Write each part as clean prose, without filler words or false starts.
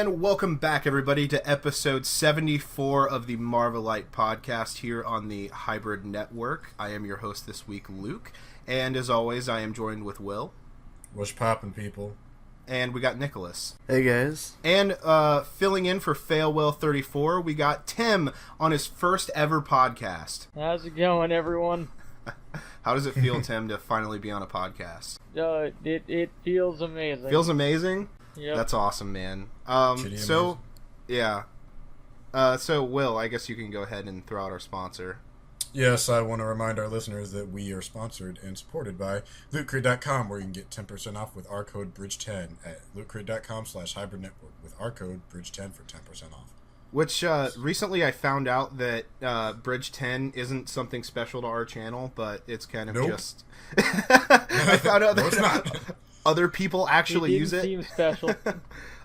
And welcome back, everybody, to episode 74 of the Marvelite podcast here on the Hybrid Network. I am your host this week, Luke, and as always, I am joined with Will. What's poppin', people? And we got Nicholas. Hey, guys. And filling in for Failwell34, we got Tim on his first ever podcast. How's it going, everyone? How does it feel, Tim, to finally be on a podcast? It feels amazing. Feels amazing? Yep. That's awesome, man. So, Will, I guess you can go ahead and throw out our sponsor. Yes, I want to remind our listeners that we are sponsored and supported by LootCrate.com, where you can get 10% off with our code BRIDGE10 at LootCrate.com/hybridnetwork with our code BRIDGE10 for 10% off. Which, recently I found out that Bridge 10 isn't something special to our channel, but it's kind of just... I found out that it's not. Other people actually use it. Seems special.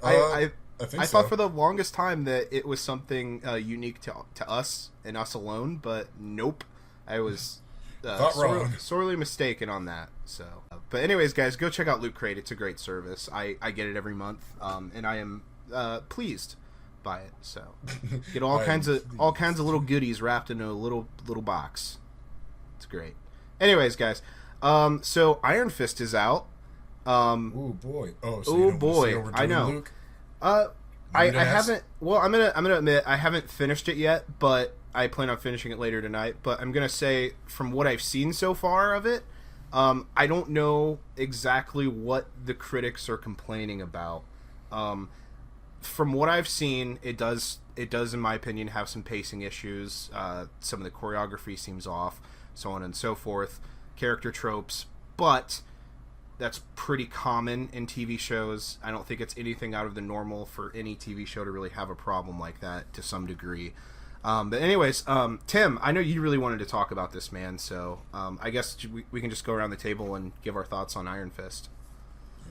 I think I so. thought for the longest time that it was something unique to us and us alone, but nope. I was sorely mistaken on that. So, but anyways, guys, go check out Loot Crate. It's a great service. I get it every month, and I am pleased by it. So, get all kinds of little goodies wrapped in a little box. It's great. Anyways, guys, so Iron Fist is out. Oh boy! I know. Luke? I haven't. Well, I'm gonna admit I haven't finished it yet, but I plan on finishing it later tonight. But I'm gonna say from what I've seen so far of it, I don't know exactly what the critics are complaining about. From what I've seen, it does in my opinion have some pacing issues. Some of the choreography seems off, so on and so forth. Character tropes, but that's pretty common in TV shows. I don't think it's anything out of the normal for any TV show to really have a problem like that to some degree. But anyways, Tim, I know you really wanted to talk about this, man, so I guess we can just go around the table and give our thoughts on Iron Fist.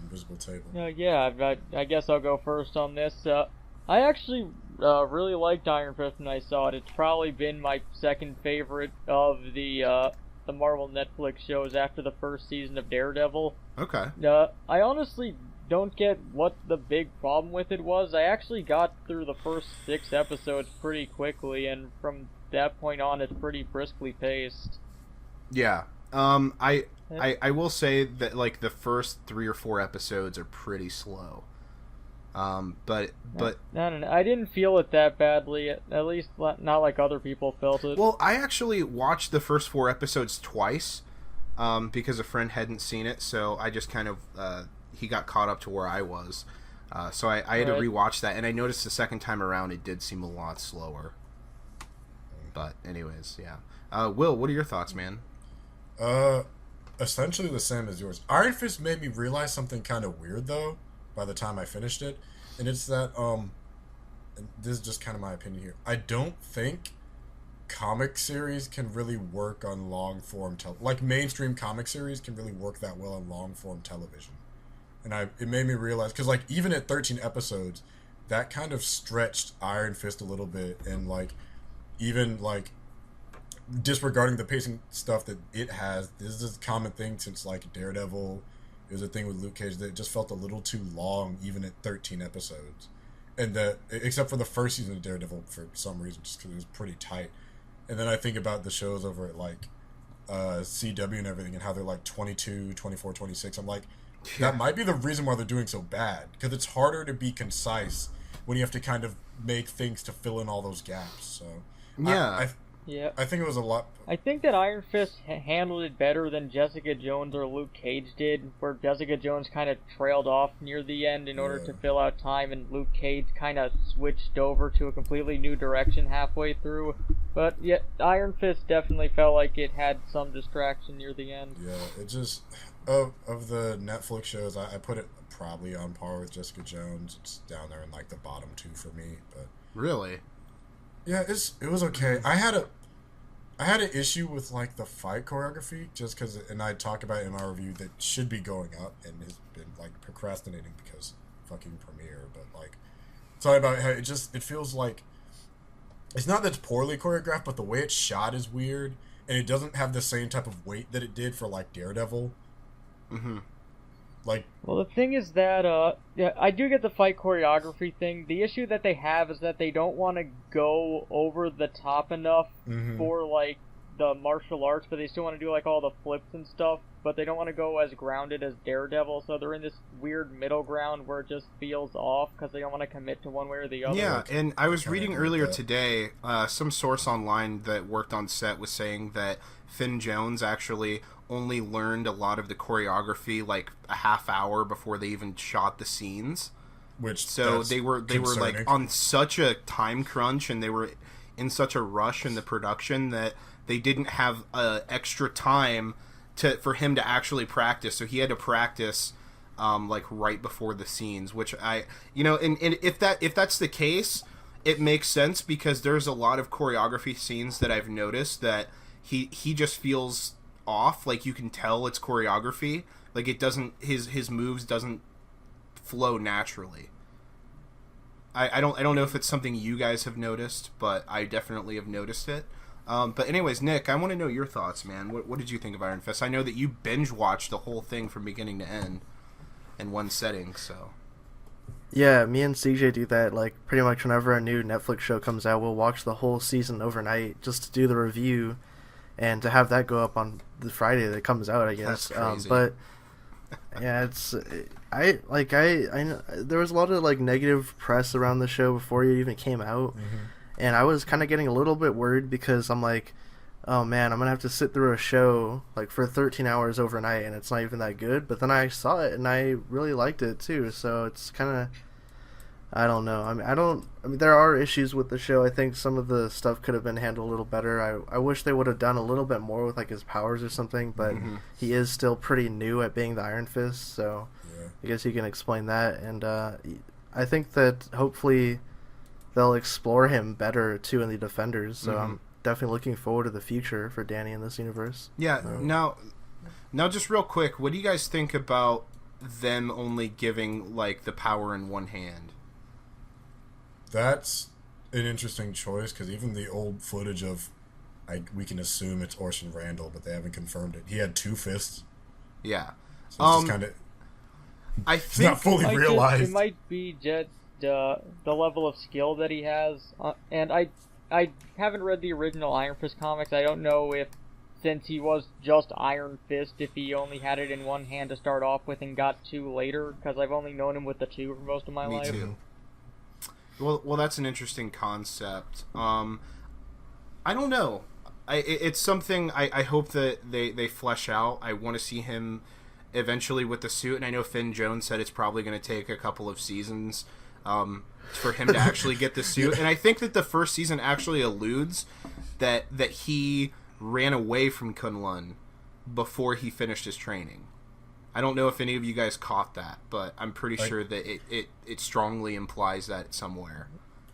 Invisible table. I guess I'll go first on this. I actually really liked Iron Fist when I saw it. It's probably been my second favorite of the Marvel Netflix shows after the first season of Daredevil. Okay. I honestly don't get what the big problem with it was. I actually got through the first 6 episodes pretty quickly, and from that point on, it's pretty briskly paced. Yeah. I will say that like the first 3 or 4 episodes are pretty slow. But I didn't feel it that badly. At least not like other people felt it. Well, I actually watched the first 4 episodes twice, because a friend hadn't seen it, so I just kind of he got caught up to where I was, so I had to rewatch that, and I noticed the second time around it did seem a lot slower. But anyways, yeah. Will, what are your thoughts, man? Essentially the same as yours. Iron Fist made me realize something kind of weird though by the time I finished it, and it's that and this is just kind of my opinion here. I don't think comic series can really work on long form like mainstream comic series can really work that well on long form television. And it made me realize, because like even at 13 episodes, that kind of stretched Iron Fist a little bit, and like even like disregarding the pacing stuff that it has, this is a common thing since like Daredevil. It was a thing with Luke Cage that it just felt a little too long, even at 13 episodes. And except for the first season of Daredevil, for some reason, just because it was pretty tight. And then I think about the shows over at like CW and everything, and how they're like 22, 24, 26. I'm like, that might be the reason why they're doing so bad, because it's harder to be concise when you have to kind of make things to fill in all those gaps. So yeah. I think it was a lot. I think that Iron Fist handled it better than Jessica Jones or Luke Cage did, where Jessica Jones kind of trailed off near the end in order to fill out time, and Luke Cage kind of switched over to a completely new direction halfway through. But yeah, Iron Fist definitely felt like it had some distraction near the end. Yeah, it just of the Netflix shows, I put it probably on par with Jessica Jones. It's down there in like the bottom 2 for me. But really. Yeah, it was okay. I had an issue with like the fight choreography, just because, and I talked about it in my review, that should be going up and has been like procrastinating because fucking Premiere. But like, sorry about how it feels like it's not that it's poorly choreographed, but the way it's shot is weird, and it doesn't have the same type of weight that it did for like Daredevil. Mm-hmm. Like, well, the thing is that yeah, I do get the fight choreography thing. The issue that they have is that they don't want to go over the top enough for like the martial arts, but they still want to do like all the flips and stuff, but they don't want to go as grounded as Daredevil, so they're in this weird middle ground where it just feels off because they don't want to commit to one way or the other. Yeah, and I was reading earlier today, some source online that worked on set was saying that Finn Jones actually only learned a lot of the choreography like a half hour before they even shot the scenes. Which so they were like on such a time crunch, and they were in such a rush in the production that they didn't have extra time for him to actually practice. So he had to practice like right before the scenes, which and if that's the case, it makes sense, because there's a lot of choreography scenes that I've noticed that he just feels off. Like, you can tell it's choreography. Like, it doesn't, his moves doesn't flow naturally. I don't know if it's something you guys have noticed, but I definitely have noticed it. But anyways, Nick, I want to know your thoughts, man. What did you think of Iron Fist? I know that you binge watched the whole thing from beginning to end in one setting, so. Yeah, me and CJ do that, like, pretty much whenever a new Netflix show comes out, we'll watch the whole season overnight just to do the review and to have that go up on the Friday that it comes out, I guess. That's crazy. But yeah, there was a lot of like negative press around the show before it even came out. And I was kind of getting a little bit worried because I'm like, oh man, I'm going to have to sit through a show like for 13 hours overnight and it's not even that good. But then I saw it and I really liked it too. So it's kind of, I don't know. I mean, there are issues with the show. I think some of the stuff could have been handled a little better. I wish they would have done a little bit more with like his powers or something, but he is still pretty new at being the Iron Fist. So I guess you can explain that. And I think that hopefully they'll explore him better too in the Defenders. So I'm definitely looking forward to the future for Danny in this universe. Yeah. Now, just real quick, what do you guys think about them only giving like the power in one hand? That's an interesting choice, because even the old footage of, we can assume it's Orson Randall, but they haven't confirmed it. He had two fists. Yeah. So it's just kind of. I it's think not fully realized. It might be just the level of skill that he has, and I haven't read the original Iron Fist comics. I don't know if, since he was just Iron Fist, if he only had it in one hand to start off with and got two later, because I've only known him with the two for most of my life. Me too. Well, that's an interesting concept. I don't know. It's something I hope that they flesh out. I want to see him eventually with the suit, and I know Finn Jones said it's probably going to take a couple of seasons for him to actually get the suit. And I think that the first season actually alludes that he ran away from Kunlun before he finished his training. I don't know if any of you guys caught that, but I'm pretty sure that it strongly implies that somewhere.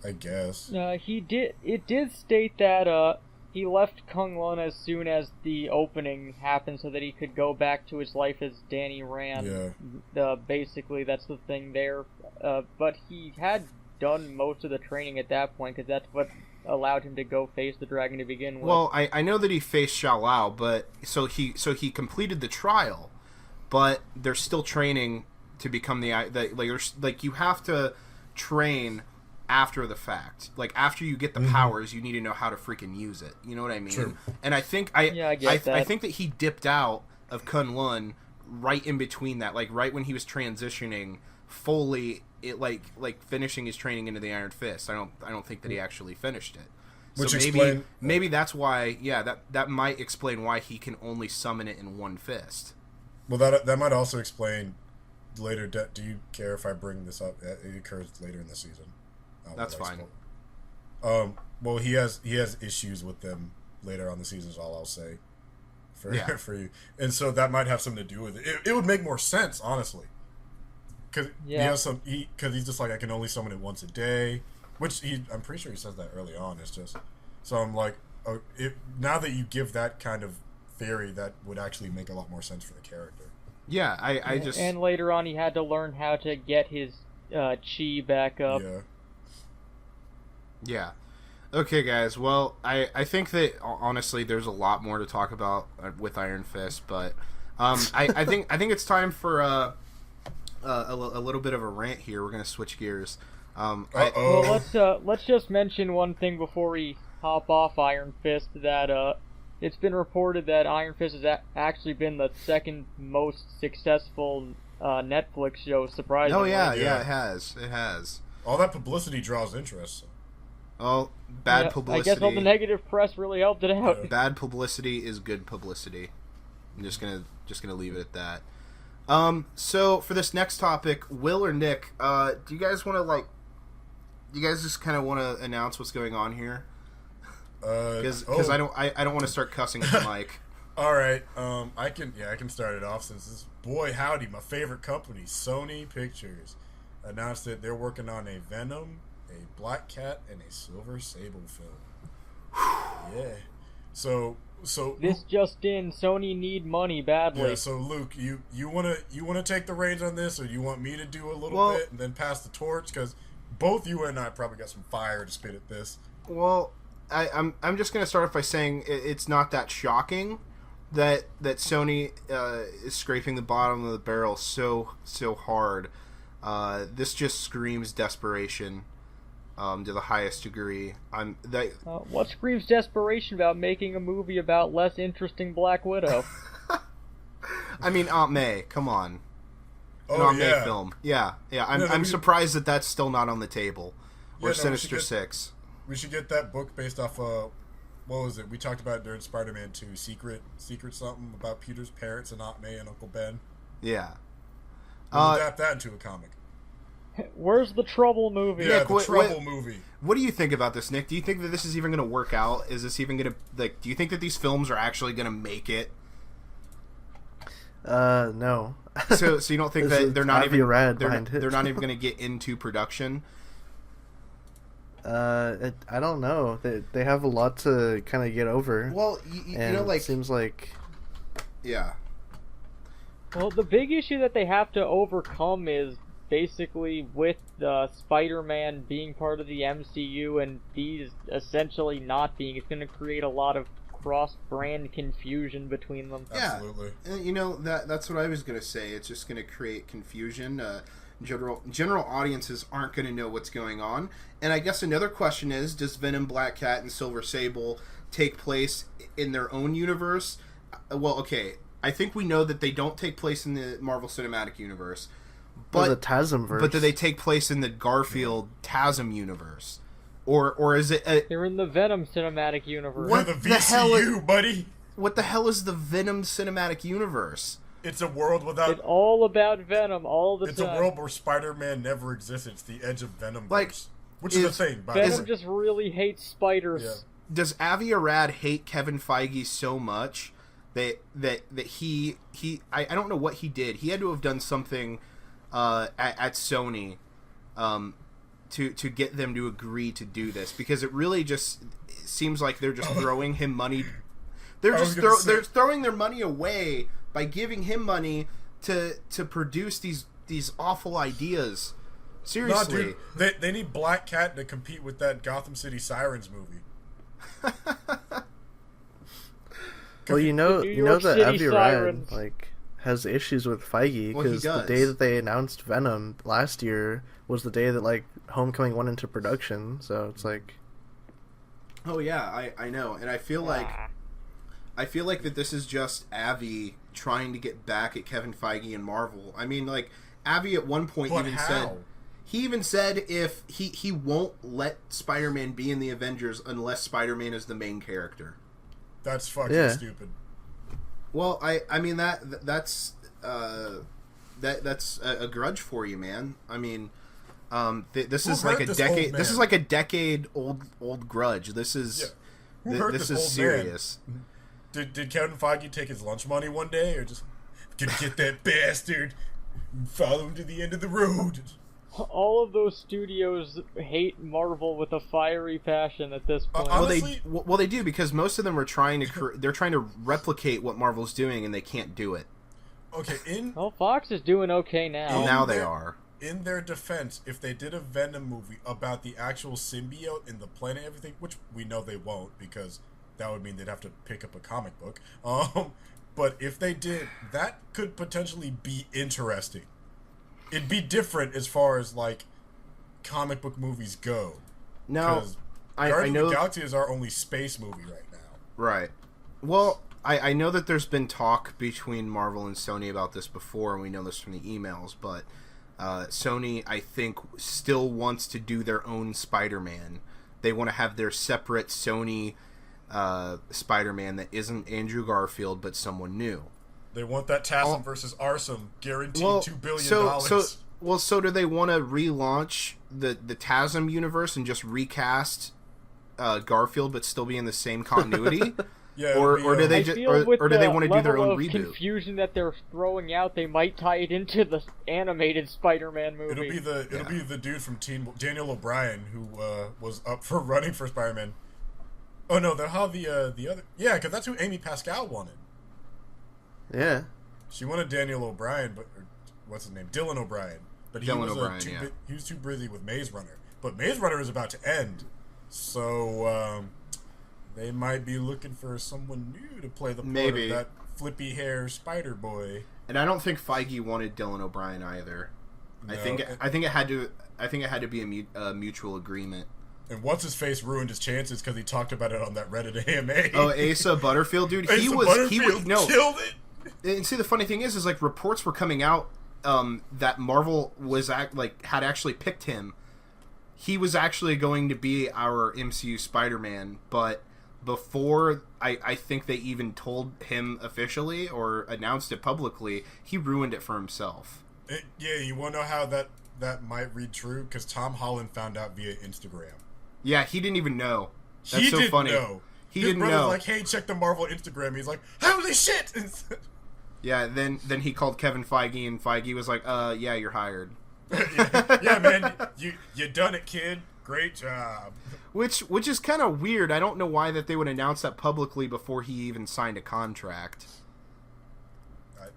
I guess. He did. It did state that he left Kunlun as soon as the opening happened, so that he could go back to his life as Danny Rand. Yeah. Basically, that's the thing there. But he had done most of the training at that point, because that's what allowed him to go face the dragon to begin with. Well, I know that he faced Shao Lao, but so he completed the trial. But they're still training to become like you have to train after the fact. Like, after you get the powers, you need to know how to freaking use it. You know what I mean? True. And I think I think that he dipped out of Kunlun right in between that, like right when he was transitioning fully, like finishing his training into the Iron Fist. I don't think that he actually finished it. So maybe that's why. Yeah, that might explain why he can only summon it in one fist. Well, that might also explain later. Do you care if I bring this up? It occurs later in the season. That's fine. Well, he has issues with them later on the season, is all I'll say for you. And so that might have something to do with it. It would make more sense, honestly. Because he's just like, I can only summon it once a day, which I'm pretty sure he says that early on. It's just, so I'm like, now that you give that kind of theory, that would actually make a lot more sense for the character. Yeah, I just... And later on, he had to learn how to get his chi back up. Yeah. Okay, guys. Well, I think that, honestly, there's a lot more to talk about with Iron Fist, but I think it's time for a little bit of a rant here. We're gonna switch gears. Well, let's just mention one thing before we hop off Iron Fist. That it's been reported that Iron Fist has actually been the second most successful Netflix show. Surprisingly. Oh yeah, it has. It has. All that publicity draws interest. Oh, bad publicity. I guess all the negative press really helped it out. Bad publicity is good publicity. I'm just gonna leave it at that. So for this next topic, Will or Nick, do you guys want to you guys just kind of want to announce what's going on here? Because I don't want to start cussing at the mic. All right, I can start it off since this boy howdy, my favorite company, Sony Pictures, announced that they're working on a Venom, a Black Cat, and a Silver Sable film. Yeah, so this just in, Sony need money badly. Yeah, so Luke, you wanna take the reins on this, or you want me to do a little bit and then pass the torch? Because both you and I probably got some fire to spit at this. Well, I'm just gonna start off by saying it's not that shocking that Sony is scraping the bottom of the barrel so hard. This just screams desperation to the highest degree. What screams desperation about making a movie about less interesting Black Widow? I mean, Aunt May, come on. Oh, Aunt May film. Yeah. I'm surprised that that's still not on the table. Or Sinister Six. We should get that book based off of, what was it? We talked about it during Spider-Man 2, Secret something about Peter's parents and Aunt May and Uncle Ben. Yeah. We'll adapt that into a comic. Where's the Trouble movie? Yeah, the Trouble movie. What do you think about this, Nick? Do you think that this is even going to work out? Is this even going to, do you think that these films are actually going to make it? No. So you don't think that they're not even they're not even going to get into production? I don't know. They have a lot to kind of get over. Well, you know, it seems like, yeah. Well, the big issue that they have to overcome is basically with Spider-Man being part of the MCU and these essentially not being. It's going to create a lot of cross-brand confusion between them. Yeah. Absolutely. You know, that's what I was going to say. It's just going to create confusion. General audiences aren't going to know what's going on. And I guess another question is, does Venom, Black Cat, and Silver Sable take place in their own universe? Well, okay. I think we know that they don't take place in the Marvel Cinematic Universe. But the TASMverse. But do they take place in the Garfield TASM universe? Or is it... They're in the Venom Cinematic Universe. What the VCU, buddy? What the hell is the Venom Cinematic Universe? It's a world without... It's all about Venom all the time. It's a world where Spider-Man never exists. It's the edge of Venom. Which is the thing. Venom just really hates spiders. Yeah. Does Avi Arad hate Kevin Feige so much that he I don't know what he did. He had to have done something at Sony to get them to agree to do this, because it really just seems like they're just throwing him money. They're throwing their money away by giving him money to produce these awful ideas. Seriously. No, dude, they need Black Cat to compete with that Gotham City Sirens movie. Well, you know that Avi Arad has issues with Feige, because the day that they announced Venom last year was the day that Homecoming went into production. So it's like, oh yeah, I know, and I feel like that this is just Avi trying to get back at Kevin Feige and Marvel. I mean, Avi at one point even said if he won't let Spider-Man be in the Avengers unless Spider-Man is the main character. That's fucking stupid. Well, I mean that's a grudge for you, man. I mean, this is like a decade. This is like a decade old grudge. This is this is serious. Did Kevin Feige take his lunch money one day, or just gonna get that bastard and follow him to the end of the road? All of those studios hate Marvel with a fiery passion at this point. Honestly, well, they do, because most of them are trying to they're trying to replicate what Marvel's doing, and they can't do it. Okay, Fox is doing okay now. Now they are. In their defense, if they did a Venom movie about the actual symbiote and the planet and everything, which we know they won't, because that would mean they'd have to pick up a comic book. But if they did, that could potentially be interesting. it'd be different as far as like comic book movies go. Now, I Guardians know of the Galaxy is our only space movie right now. Right. Well, I know that there's been talk between Marvel and Sony about this before, and we know this from the emails, but Sony, I think, still wants to do their own Spider-Man. They want to have their separate Sony Spider-Man that isn't Andrew Garfield, but someone new. They want that TASM versus Arsum guaranteed $2 billion. So do they want to relaunch the TASM universe and just recast Garfield, but still be in the same continuity? Yeah, or do they just or do they want to do their own reboot? Confusion that they're throwing out, they might tie it into the animated Spider-Man movie. It'll be the dude from Daniel O'Brien who was up for running for Spider-Man. Oh no, they'll have the other because that's who Amy Pascal wanted. Yeah, she wanted Daniel O'Brien, but what's his name? Dylan O'Brien. But he was too busy with Maze Runner. But Maze Runner is about to end, so. They might be looking for someone new to play the part of that flippy hair Spider Boy. And I don't think Feige wanted Dylan O'Brien either. No, I think it had to be a mutual agreement. And what's his face ruined his chances because he talked about it on that Reddit AMA. Oh, Asa Butterfield, dude, he killed it. And see, the funny thing is like reports were coming out that Marvel had actually picked him. He was actually going to be our MCU Spider-Man, but before I think they even told him officially or announced it publicly, he ruined it for himself. You want to know how that might read true? Because Tom Holland found out via Instagram. Yeah, he didn't even know. That's so funny. Know. He His didn't know. Like, hey, check the Marvel Instagram. He's like, holy shit! Yeah, then he called Kevin Feige, and Feige was like, yeah, you're hired. yeah, man, you done it, kid. Great job. Which is kind of weird. I don't know why that they would announce that publicly before he even signed a contract.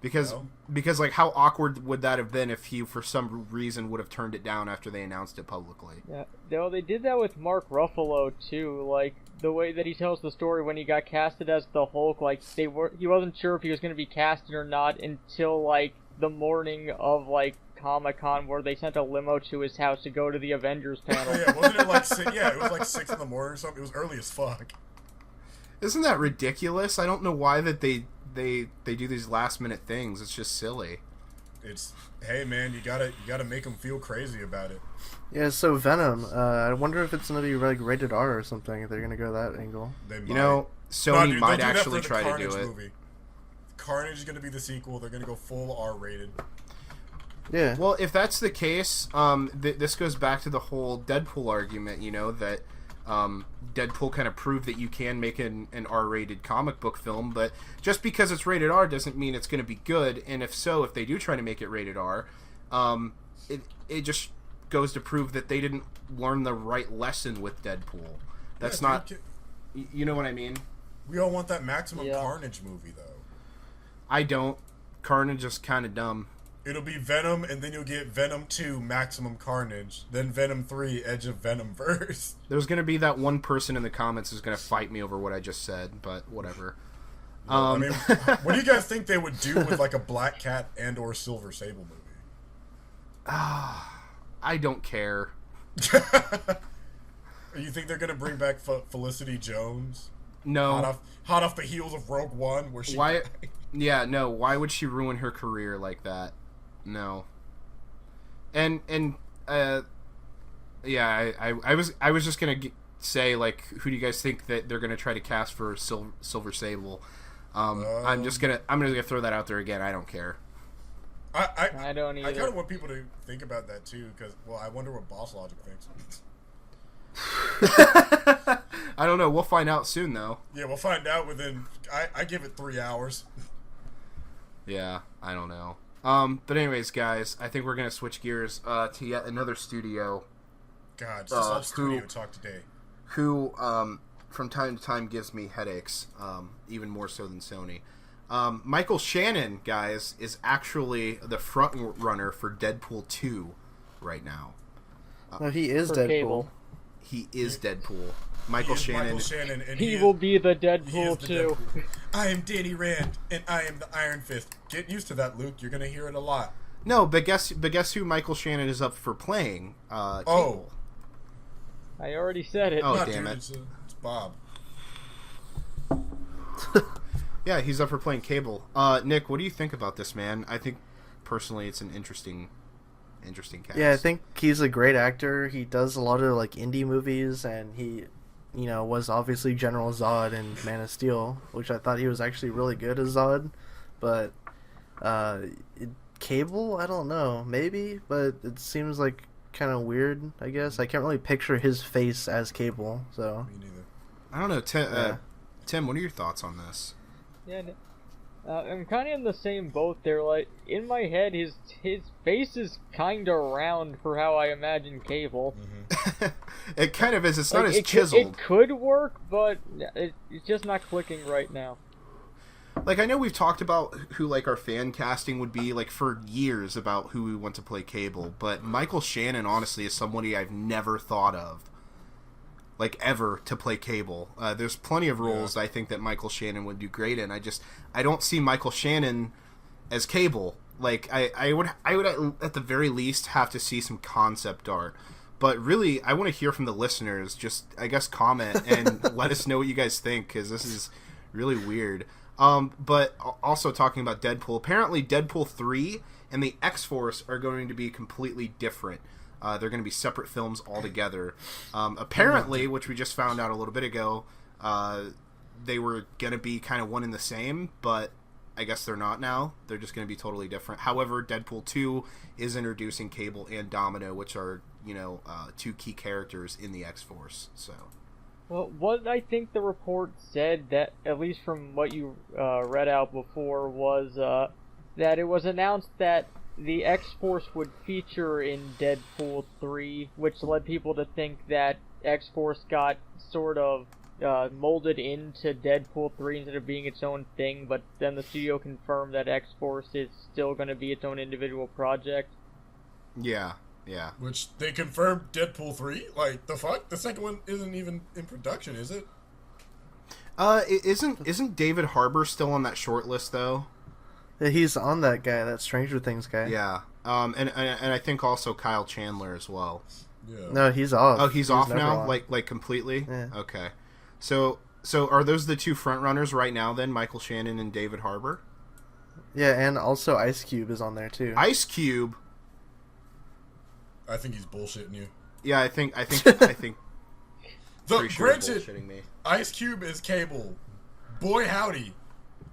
Because like how awkward would that have been if he for some reason would have turned it down after they announced it publicly? Yeah, well, they did that with Mark Ruffalo too. Like the way that he tells the story when he got casted as the Hulk, like he wasn't sure if he was going to be casted or not until like the morning of like Comic-Con where they sent a limo to his house to go to the Avengers panel. Oh, yeah, wasn't it like it was like 6 in the morning or something. It was early as fuck. Isn't that ridiculous? I don't know why that they do these last minute things. It's just silly. Hey man, you gotta make them feel crazy about it. Yeah, so Venom. I wonder if it's gonna be like rated R or something. If they're gonna go that angle. They might. You know, Sony might actually try to do it. Movie. Carnage is gonna be the sequel. They're gonna go full R rated. Yeah. Well, if that's the case, this goes back to the whole Deadpool argument, you know, that Deadpool kind of proved that you can make an R-rated comic book film, but just because it's rated R doesn't mean it's going to be good, and if they do try to make it rated R, it just goes to prove that they didn't learn the right lesson with Deadpool. That's not... You know what I mean? We all want that Maximum Carnage movie, though. I don't. Carnage is kind of dumb. It'll be Venom, and then you'll get Venom 2, Maximum Carnage. Then Venom 3, Edge of Venomverse. There's going to be that one person in the comments who's going to fight me over what I just said, but whatever. I mean, what do you guys think they would do with, like, a Black Cat and or Silver Sable movie? I don't care. You think they're going to bring back Felicity Jones? No. Hot off the heels of Rogue One, where she... Why? Yeah, no. Why would she ruin her career like that? No. And yeah, I was just gonna say, like, who do you guys think that they're gonna try to cast for Silver Sable? I'm gonna throw that out there again. I don't care. I don't either. I kind of want people to think about that too, because I wonder what Boss Logic thinks. I don't know. We'll find out soon, though. Yeah, we'll find out within. I give it 3 hours. Yeah, I don't know. But anyways, guys, I think we're gonna switch gears to yet another studio. God, just all studio talk today. Who, from time to time, gives me headaches, even more so than Sony. Michael Shannon, guys, is actually the front runner for Deadpool 2 right now. No, he is for Deadpool. Cable. He is Deadpool. Michael Shannon, and he will be the Deadpool too. I am Danny Rand, and I am the Iron Fist. Get used to that, Luke. You're gonna hear it a lot. No, but guess who Michael Shannon is up for playing? Cable. I already said it. Oh, No, damn dude, it. It's Bob. Yeah, he's up for playing Cable. Nick, what do you think about this, man? I think personally it's an interesting cast. Yeah, I think he's a great actor. He does a lot of like indie movies, and he, was obviously General Zod in Man of Steel, which I thought he was actually really good as Zod. But Cable, I don't know, maybe, but it seems like kind of weird. I guess I can't really picture his face as Cable. So Me neither. I don't know, Tim. What are your thoughts on this? Yeah, I'm kind of in the same boat there. Like, in my head, his face is kind of round for how I imagine Cable. Mm-hmm. It kind of is. It's not as It chiseled. could work, but it's just not clicking right now. Like, I know we've talked about who, like, our fan casting would be, like, for years about who we want to play Cable, but Michael Shannon, honestly, is somebody I've never thought of, like, ever to play Cable. There's plenty of roles I think that Michael Shannon would do great in. I don't see Michael Shannon as Cable. Like, I would at the very least have to see some concept art. But really, I want to hear from the listeners. Just, I guess, comment and let us know what you guys think, because this is really weird. But also talking about Deadpool, apparently Deadpool 3 and the X-Force are going to be completely different. They're going to be separate films altogether. Apparently, which we just found out a little bit ago, they were going to be kind of one and the same, but I guess they're not now. They're just going to be totally different. However, Deadpool 2 is introducing Cable and Domino, which are, two key characters in the X-Force. So, Well, what I think the report said, that at least from what you read out before, was that it was announced that the X-Force would feature in Deadpool 3, which led people to think that X-Force got sort of molded into Deadpool 3 instead of being its own thing, but then the studio confirmed that X-Force is still going to be its own individual project. yeah. Which they confirmed Deadpool 3? Like, the fuck? The second one isn't even in production, is it? Isn't David Harbour still on that short list, though? he's on that guy, that Stranger Things guy. Yeah. And I think also Kyle Chandler as well. Yeah. No, he's off. Oh, he's off never now? on. Like completely? Yeah. Okay. So are those the two front runners right now then, Michael Shannon and David Harbour? Yeah, and also Ice Cube is on there too. Ice Cube. I think he's bullshitting you. Yeah, I think The, pretty sure you're granted, bullshitting me. Ice Cube is Cable. Boy howdy.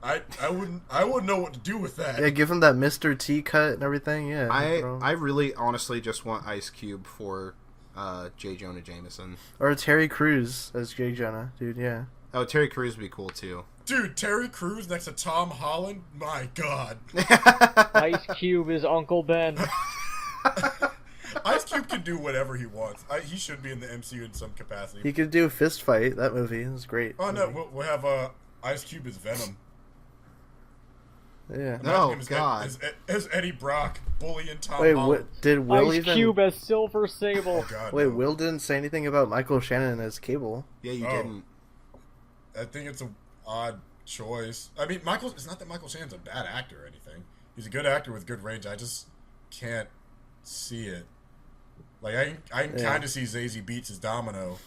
I wouldn't know what to do with that. Yeah, give him that Mr. T cut and everything. Yeah, I really honestly just want Ice Cube for J. Jonah Jameson. or Terry Crews as J. Jonah, dude. Yeah. Oh, Terry Crews would be cool too. Dude, Terry Crews next to Tom Holland? My God. Ice Cube is Uncle Ben. Ice Cube can do whatever he wants. He should be in the MCU in some capacity. He could do Fist Fight. That movie it was great. Oh, no, we'll have Ice Cube as Venom. Yeah. No. Imagine him God. As Eddie Brock bullying Tom Wait, Holland. did Will Ice even? Cube as Silver Sable. Oh, God, Wait, no. Will didn't say anything about Michael Shannon as Cable. Yeah, you Oh. didn't. I think it's an odd choice. I mean, it's not that Michael Shannon's a bad actor or anything. He's a good actor with good range. I just can't see it. Like, I can kind of see Zazie Beetz as Domino.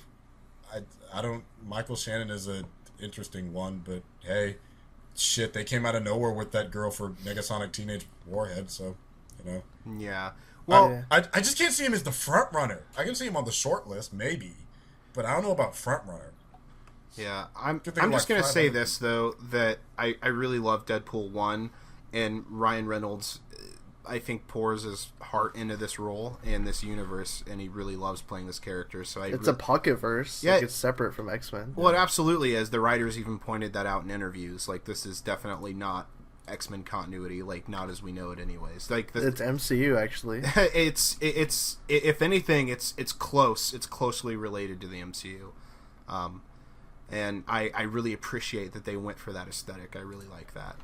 I don't... Michael Shannon is an interesting one, but hey, shit, they came out of nowhere with that girl for Negasonic Teenage Warhead, so, Yeah. Well, I just can't see him as the front runner. I can see him on the short list, maybe, but I don't know about front runner. yeah. I'm Good thing just like gonna say 500. this though, that I really love Deadpool 1, and Ryan Reynolds, I think, pours his heart into this role and this universe, and he really loves playing this character. So It's a pocket verse. Yeah. Like, it's separate from X-Men. Well, it absolutely is. The writers even pointed that out in interviews. Like, this is definitely not X-Men continuity, like, not as we know it anyways. Like, It's MCU actually. it's if anything, it's close. It's closely related to the MCU. And I really appreciate that they went for that aesthetic. I really like that.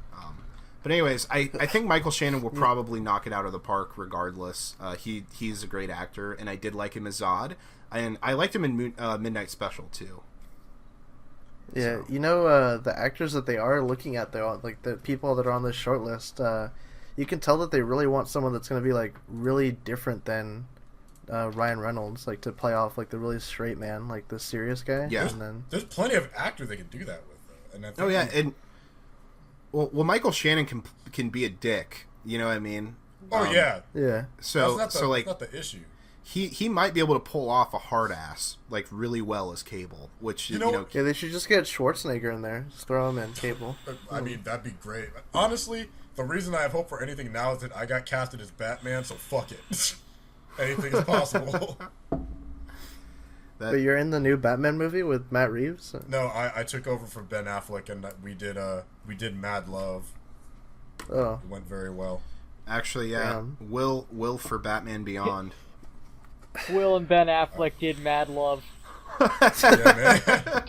But anyways, I think Michael Shannon will probably knock it out of the park regardless. He's a great actor, and I did like him as Zod, and I liked him in Midnight Special too. Yeah, So. the actors that they are looking at, though, like the people that are on this short list, you can tell that they really want someone that's going to be like really different than Ryan Reynolds, like to play off like the really straight man, like the serious guy. Yeah. And then There's plenty of actors they can do that with, though. And I think and well, Michael Shannon can be a dick. You know what I mean? yeah. So That's not the issue. He might be able to pull off a hard ass like really well as Cable, which you know yeah, they should just get Schwarzenegger in there, just throw him in Cable. I mean, that'd be great. Honestly, the reason I have hope for anything now is that I got casted as Batman, so fuck it. Anything is possible. But you're in the new Batman movie with Matt Reeves? No, I took over for Ben Affleck, and we did Mad Love. Oh, It went very well. Actually, yeah, Will for Batman Beyond. Will and Ben Affleck did Mad Love. Yeah, man.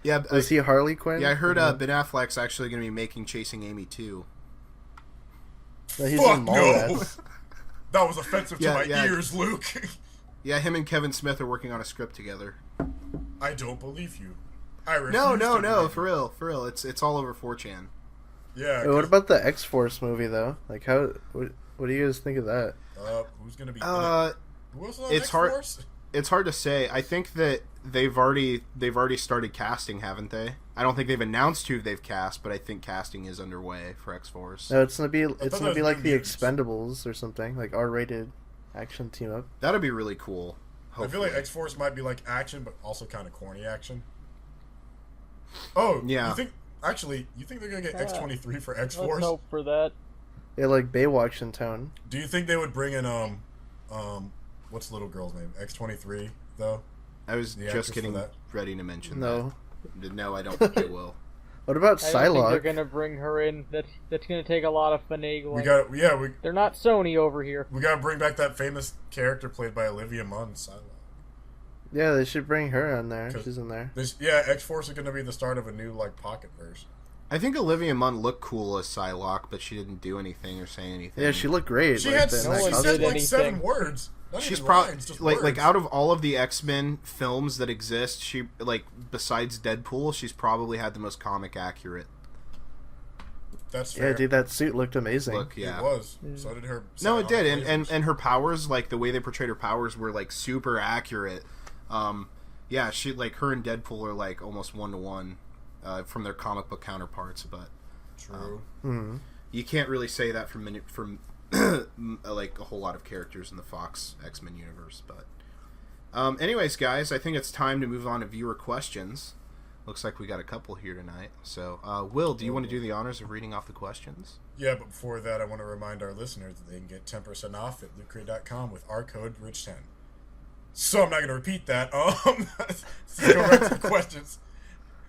Yeah, is he Harley Quinn? Yeah, I heard Ben Affleck's actually going to be making Chasing Amy 2. No, he's Fuck in no! Mallrats. That was offensive to my ears, Luke. Yeah, him and Kevin Smith are working on a script together. I don't believe you. I refuse No, to for real. It's all over 4chan. Yeah. Hey, what about the X-Force movie though? Like, what do you guys think of that? Who's gonna be? Who's on it's hard. X-Force? It's hard to say. I think that they've already started casting, haven't they? I don't think they've announced who they've cast, but I think casting is underway for X-Force. No, it's gonna be like the Mutants. Expendables or something, like R-rated action team up. That'd be really cool. Hopefully. I feel like X-Force might be like action, but also kind of corny action. Oh, yeah. You think they're gonna get X-23 for Let's X-Force? hope for that. Yeah, like Baywatch in tone. Do you think they would bring in what's the little girl's name? X-23 though. I was The just actress getting for that? ready to mention No. that. No, I don't think it will. What about I don't think they're Psylocke? gonna bring her in. That's gonna take a lot of finagling. They're not Sony over here. we gotta bring back that famous character played by Olivia Munn, Psylocke. Yeah, they should bring her in there. 'Cause She's in there. X-Force is gonna be the start of a new like pocket verse. I think Olivia Munn looked cool as Psylocke, but she didn't do anything or say anything. Yeah, she looked great. She like, had the she No one next- said did like anything. 7 words. Not She's even probably lines, just like words. out of all of the X-Men films that exist, she like besides Deadpool, she's probably had the most comic accurate That's fair. Yeah, dude, that suit looked amazing. look. Yeah, It was. So did her. no, it did, flavors. and her powers, like the way they portrayed her powers, were like super accurate. Yeah, she like her and Deadpool are like almost 1-to-1 from their comic book counterparts, but True. you can't really say that from like a whole lot of characters in the Fox X-Men universe. But anyways, guys, I think it's time to move on to viewer questions. Looks like we got a couple here tonight. So, Will, do you want to do the honors of reading off the questions? Yeah, but before that, I want to remind our listeners that they can get 10% off at lootcrate.com with our code RICH10. So I'm not going to repeat that. Let's go right to the questions.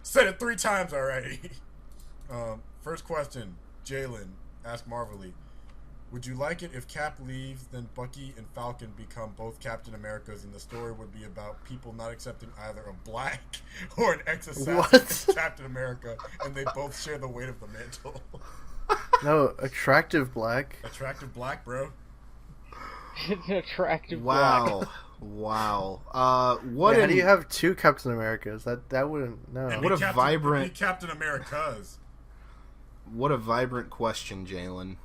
Said it 3 times already. First question, Jalen, ask Marvelite. Would you like it if Cap leaves, then Bucky and Falcon become both Captain Americas, and the story would be about people not accepting either a black or an ex-assassin What? as Captain America, and they both share the weight of the mantle? No, attractive black. Attractive black, bro. It's an attractive Wow, black. wow. What How do you have 2 Captain Americas? That wouldn't. No. It'd What be a vibrant- it'd be Captain America's. What a vibrant question, Jalen.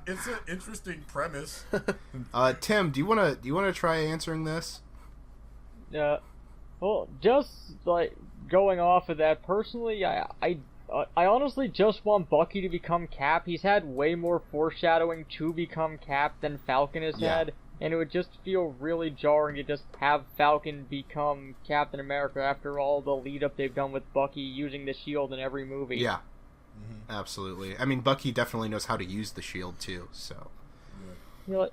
It's an interesting premise. Tim, do you wanna try answering this? Well, just like going off of that, personally, I honestly just want Bucky to become Cap. He's had way more foreshadowing to become Cap than Falcon has had, and it would just feel really jarring to just have Falcon become Captain America after all the lead up they've done with Bucky using the shield in every movie. Yeah. Absolutely. I mean, Bucky definitely knows how to use the shield too. So, You know,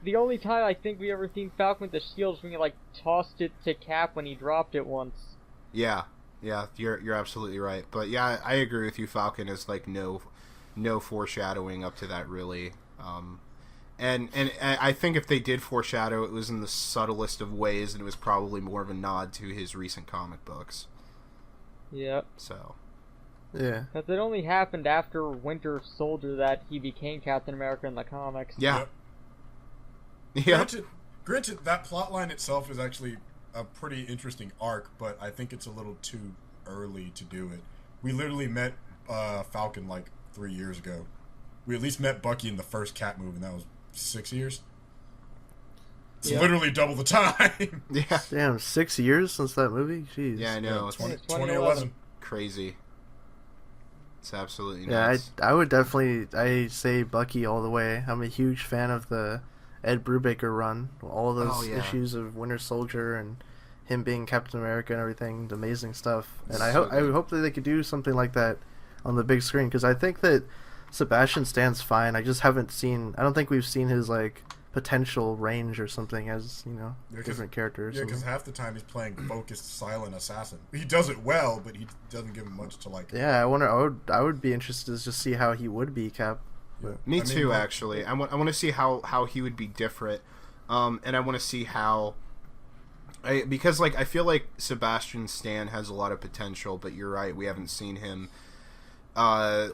the only time I think we ever seen Falcon with the shield is when he like tossed it to Cap when he dropped it once. yeah, you're absolutely right. But yeah, I agree with you. Falcon is like no foreshadowing up to that really. And I think if they did foreshadow, it was in the subtlest of ways, and it was probably more of a nod to his recent comic books. Yep. So. Yeah. Because it only happened after Winter Soldier that he became Captain America in the comics. Yeah. Yeah. Granted, that plotline itself is actually a pretty interesting arc, but I think it's a little too early to do it. We literally met Falcon like 3 years ago. we at least met Bucky in the first Cap movie, and that was 6 years. It's Yeah. literally double the time. Yeah. Damn, 6 years since that movie? Jeez. Yeah, I know. It's 2011. crazy. It's absolutely Yeah, nuts. I would definitely I say Bucky all the way. I'm a huge fan of the Ed Brubaker run. All of those issues of Winter Soldier and him being Captain America and everything, the amazing stuff. And I hope that they could do something like that on the big screen, because I think that Sebastian Stan's fine. I just haven't seen. I don't think we've seen his like potential range or something as different characters. Yeah, because half the time he's playing focused, silent assassin. He does it well, but he doesn't give him much to like. Yeah, I wonder. I would be interested to just see how he would be Cap. Me too, actually. I want to see how he would be different, and I want to see how. Because like I feel like Sebastian Stan has a lot of potential, but you're right. We haven't seen him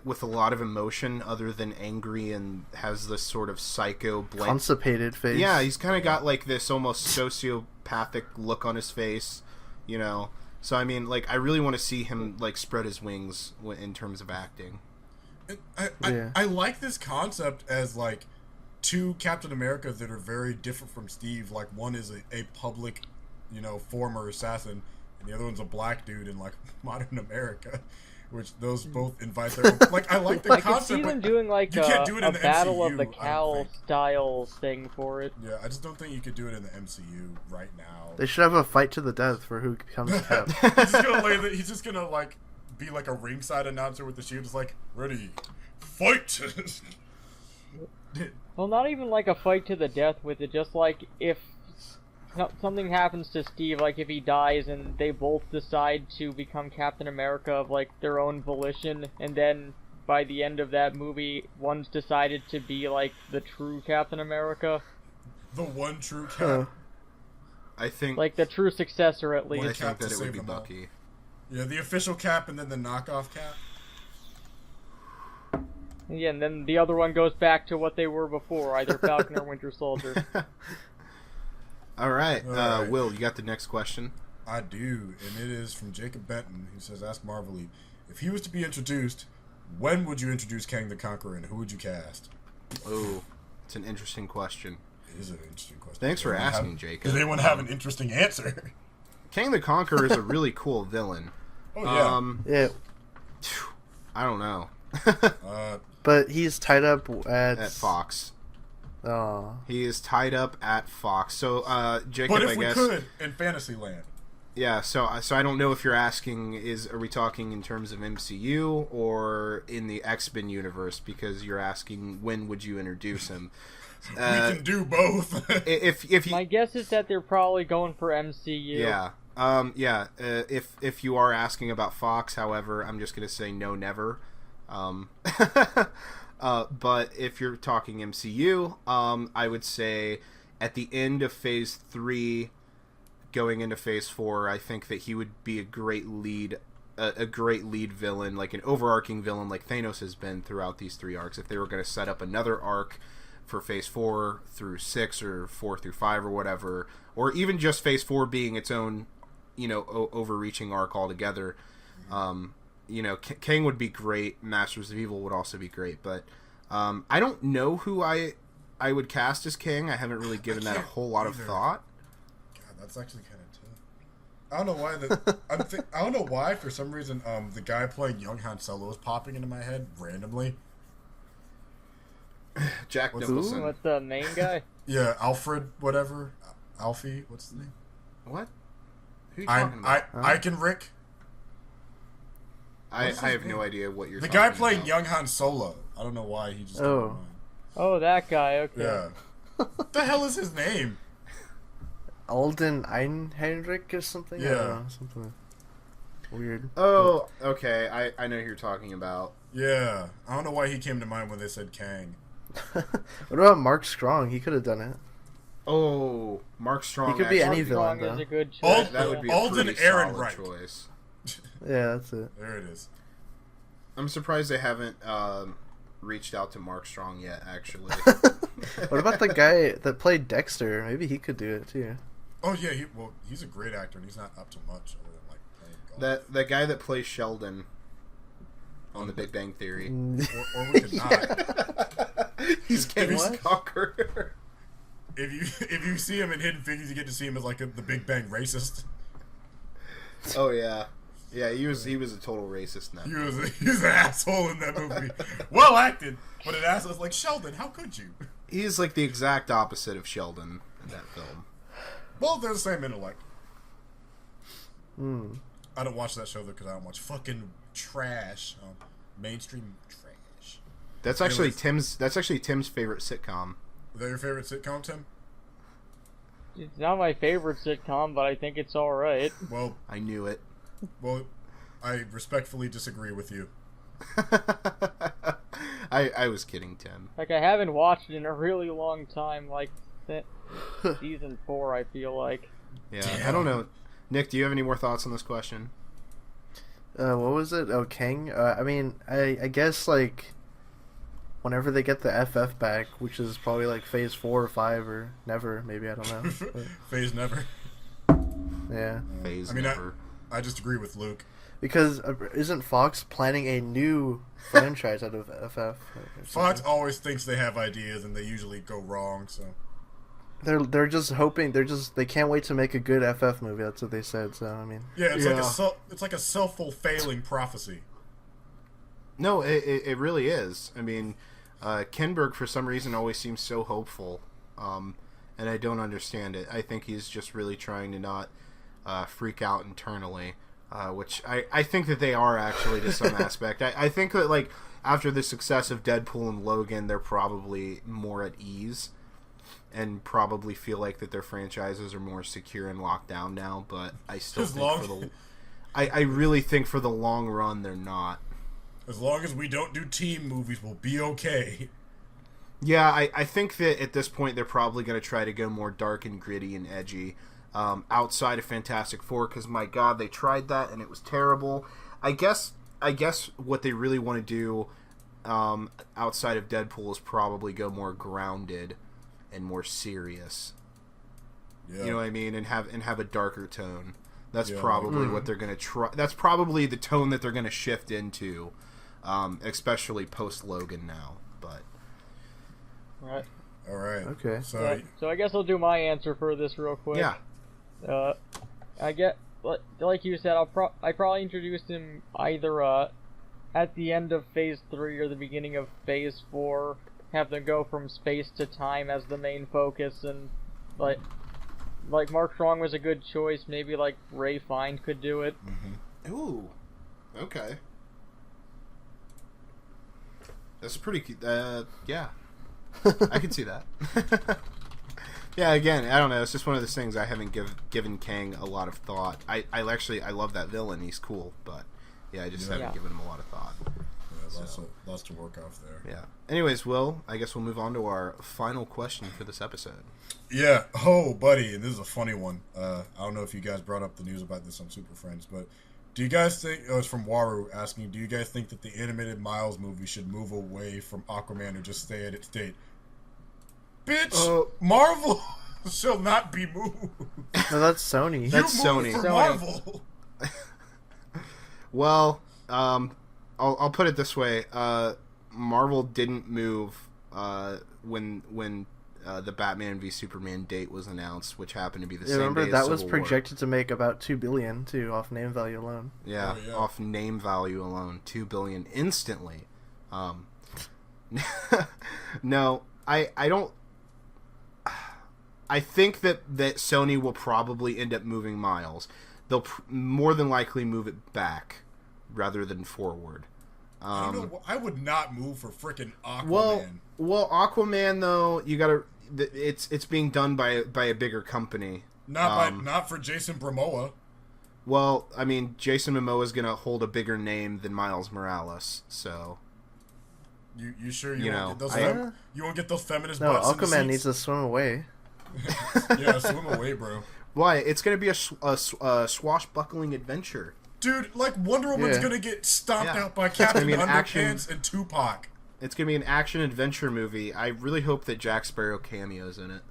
with a lot of emotion other than angry, and has this sort of psycho constipated face. Yeah, he's kind of got like this almost sociopathic look on his face, So I mean, like I really want to see him like spread his wings in terms of acting. I like this concept as like two Captain America that are very different from Steve. Like one is a public, former assassin, and the other one's a black dude in like modern America. Which those both invite their like. I like the I concept. could see them doing like you can't do it in the Battle MCU, of the Cowl style thing for it. Yeah, I just don't think you could do it in the MCU right now. They should have a fight to the death for who becomes Cap. He's just gonna like be like a ringside announcer with the shield, just like ready, fight. Well, not even like a fight to the death with it. Just like if something happens to Steve, like if he dies and they both decide to become Captain America of like their own volition, and then by the end of that movie, one's decided to be like the true Captain America. The one true Cap. I think like the true successor at least. I think that it would be Bucky. Yeah, the official Cap and then the knockoff Cap. Yeah, and then the other one goes back to what they were before, either Falcon or Winter Soldier. All right. Will, you got the next question? I do, and it is from Jacob Benton, who says, ask Marvelite, if he was to be introduced, when would you introduce Kang the Conqueror, and who would you cast? Oh, it's an interesting question. It is an interesting question. Thanks for asking, Jacob. Does anyone have an interesting answer? Kang the Conqueror is a really cool villain. Oh, yeah. Yeah. I don't know. But he's tied up at Fox. Oh. He is tied up at Fox. So, Jacob, but if I guess we could in Fantasyland. Yeah. So I don't know if you're asking are we talking in terms of MCU or in the X-Men universe, because you're asking when would you introduce him. We can do both. if you, my guess is that they're probably going for MCU. Yeah. If you are asking about Fox, however, I'm just gonna say no, never. But if you're talking MCU, I would say at the end of Phase 3, going into Phase 4, I think that he would be a great lead villain, like an overarching villain like Thanos has been throughout these 3 arcs. If they were going to set up another arc for Phase 4 through 6 or 4 through 5 or whatever, or even just Phase 4 being its own, overreaching arc altogether, Kang would be great. Masters of Evil would also be great, but I don't know who I would cast as Kang. I haven't really given that a whole lot of thought. God, that's actually kind of tough. I don't know why I don't know why for some reason the guy playing young Han Solo is popping into my head randomly. Jack Nicholson. What's the main guy? Yeah, Alfred, whatever. Alfie, what's his name? What? Who are you talking about? I can Rick. I have no idea what you're the talking about. guy playing young Han Solo. I don't know why he just. Oh, that guy. Okay. Yeah. What the hell is his name? Alden Einheinrich or something? Yeah. I don't know, something weird. Oh, okay. I know who you're talking about. Yeah. I don't know why he came to mind when they said Kang. What about Mark Strong? He could have done it. Oh, Mark Strong. He could be any Strong villain, is though. a good choice. That would be a Alden pretty Ehrenreich. solid choice. Yeah, that's it. There it is. I'm surprised they haven't reached out to Mark Strong yet, actually. What about the guy that played Dexter? Maybe he could do it, too. Oh, yeah. He's a great actor, and he's not up to much other than, like, playing golf. That guy that plays Sheldon. on The Big Bang Theory. Or we could not. He's King Skywalker. If you see him in Hidden Figures, you get to see him as like the Big Bang racist. Oh yeah, yeah. He was a total racist now. He was an asshole in that movie. Well acted, but an asshole. Like, Sheldon, how could you? He's like the exact opposite of Sheldon in that film. Well, they're the same intellect. Hmm. I don't watch that show though because I don't watch fucking trash, mainstream trash. That's actually Tim's favorite sitcom. Is that your favorite sitcom, Tim? It's not my favorite sitcom, but I think it's alright. Well, I knew it. Well, I respectfully disagree with you. I was kidding, Tim. Like, I haven't watched it in a really long time, like, season 4, I feel like. Yeah, Damn. I don't know. Nick, do you have any more thoughts on this question? What was it? Oh, King? I mean, I guess, like, whenever they get the FF back, which is probably, like, Phase 4 or 5 or never, maybe, I don't know. Phase never. Yeah. Phase I mean, never. I just agree with Luke. Because isn't Fox planning a new franchise out of FF? Fox always thinks they have ideas, and they usually go wrong, so... They're just hoping, they can't wait to make a good FF movie, that's what they said, so, I mean... Yeah, it's like a self-fulfilling prophecy. No, it really is. I mean, Kinberg, for some reason, always seems so hopeful, and I don't understand it. I think he's just really trying to not freak out internally, which I think that they are, actually, to some aspect. I think that, like, after the success of Deadpool and Logan, they're probably more at ease, and probably feel like that their franchises are more secure and locked down now, but I still think I really think for the long run, they're not. As long as we don't do team movies, we'll be okay. Yeah, I think that at this point they're probably going to try to go more dark and gritty and edgy outside of Fantastic Four, because my God, they tried that and it was terrible. I guess what they really want to do outside of Deadpool is probably go more grounded and more serious. Yeah. You know what I mean? And have a darker tone. That's probably what they're going to try. That's probably the tone that they're going to shift into, especially post Logan now. But all right. Okay. So I guess I'll do my answer for this real quick. Yeah. I get, like you said, I probably introduced him either at the end of Phase 3 or the beginning of Phase 4. Have them go from space to time as the main focus, and like Mark Strong was a good choice. Maybe like Ray Fiennes could do it. Mm-hmm. Ooh, okay, that's pretty. Yeah, I can see that. Yeah, again, I don't know. It's just one of those things I haven't given Kang a lot of thought. I love that villain. He's cool, but yeah, I just haven't given him a lot of thought. Lots to work off there. Yeah. Anyways, Will, I guess we'll move on to our final question for this episode. Yeah. Oh, buddy, this is a funny one. I don't know if you guys brought up the news about this on Super Friends, but do you guys think... Oh, it's from Waru asking, do you guys think that the animated Miles movie should move away from Aquaman or just stay at its state? Bitch! Marvel shall not be moved. No, that's Sony. That's Sony. For Marvel. Well, I'll put it this way: Marvel didn't move when the Batman v Superman date was announced, which happened to be the same. Remember day that as was Civil projected to make about $2 billion too, off name value alone. Yeah, off name value alone, $2 billion instantly. No, I don't. I think that Sony will probably end up moving Miles. They'll more than likely move it back rather than forward. I don't know. I would not move for frickin' Aquaman. Well, Aquaman though, you gotta. It's being done by a bigger company. Not for Jason Momoa. Well, I mean, Jason Momoa is gonna hold a bigger name than Miles Morales, so. You sure you won't get those? You won't get those feminist. No, butts Aquaman needs to swim away. Yeah, swim away, bro. Why? It's gonna be a swashbuckling adventure. Dude, like Wonder Woman's gonna get stomped out by Captain Underpants and Tupac. It's gonna be an action adventure movie. I really hope that Jack Sparrow cameos in it.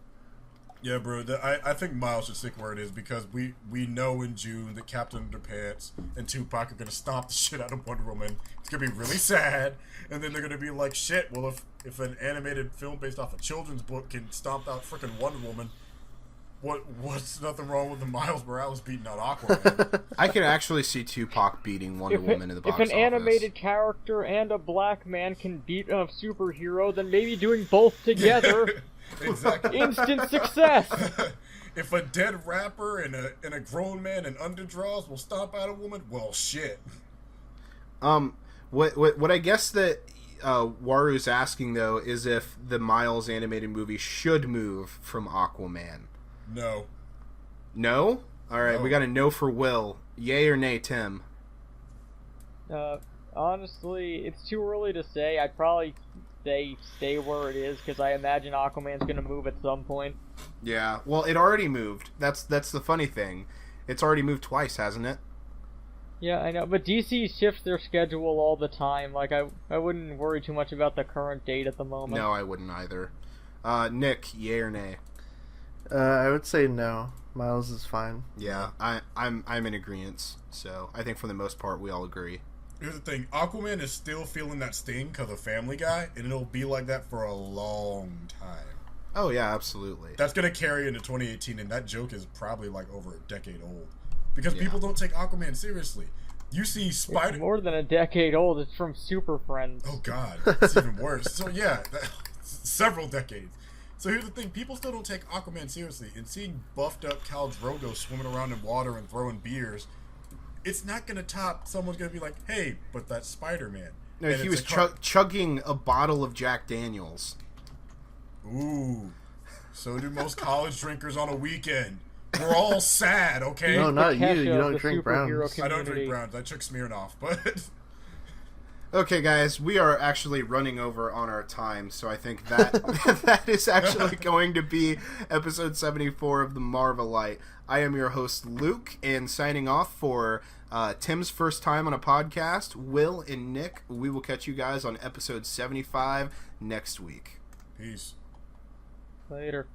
Yeah, bro. I think Miles should stick where it is because we know in June that Captain Underpants and Tupac are gonna stomp the shit out of Wonder Woman. It's gonna be really sad, and then they're gonna be like, shit. Well, if an animated film based off a children's book can stomp out freaking Wonder Woman, what's nothing wrong with the Miles Morales beating out Aquaman? I can actually see Tupac beating Wonder Woman in the box office. If an animated character and a black man can beat a superhero, then maybe doing both together. Exactly. Instant success. If a dead rapper and a grown man in underdraws will stomp out a woman, well, shit. What I guess that Waru's asking though is if the Miles animated movie should move from Aquaman. No. No? All right, No. we got a no for Will. Yay or nay, Tim? Honestly, it's too early to say. I'd probably say stay where it is because I imagine Aquaman's gonna move at some point. Yeah. Well, it already moved. That's the funny thing. It's already moved twice, hasn't it? Yeah, I know, but DC shifts their schedule all the time. Like, I wouldn't worry too much about the current date at the moment. No, I wouldn't either. Nick, yay or nay? I would say no. Miles is fine. Yeah, I'm in agreement. So I think for the most part we all agree. Here's the thing. Aquaman is still feeling that sting because of Family Guy, and it'll be like that for a long time. Oh yeah, absolutely. That's going to carry into 2018, and that joke is probably like over a decade old. Because Yeah. people don't take Aquaman seriously. You see It's more than a decade old. It's from Super Friends. Oh god, it's even worse. So yeah, several decades. So here's the thing, people still don't take Aquaman seriously, and seeing buffed up Khal Drogo swimming around in water and throwing beers, it's not gonna top someone's gonna be like, hey, but that's Spider-Man. No, And he it's was chugging a bottle of Jack Daniels. Ooh. So do most college drinkers on a weekend. We're all sad, okay? No, not you. Kesha You of don't the drink superhero Browns. I don't drink community. Browns. I took Smirnoff, but Okay, guys, we are actually running over on our time, so I think that that is actually going to be episode 74 of the Marvelite. I am your host, Luke, and signing off for Tim's first time on a podcast, Will and Nick. We will catch you guys on episode 75 next week. peace. Later.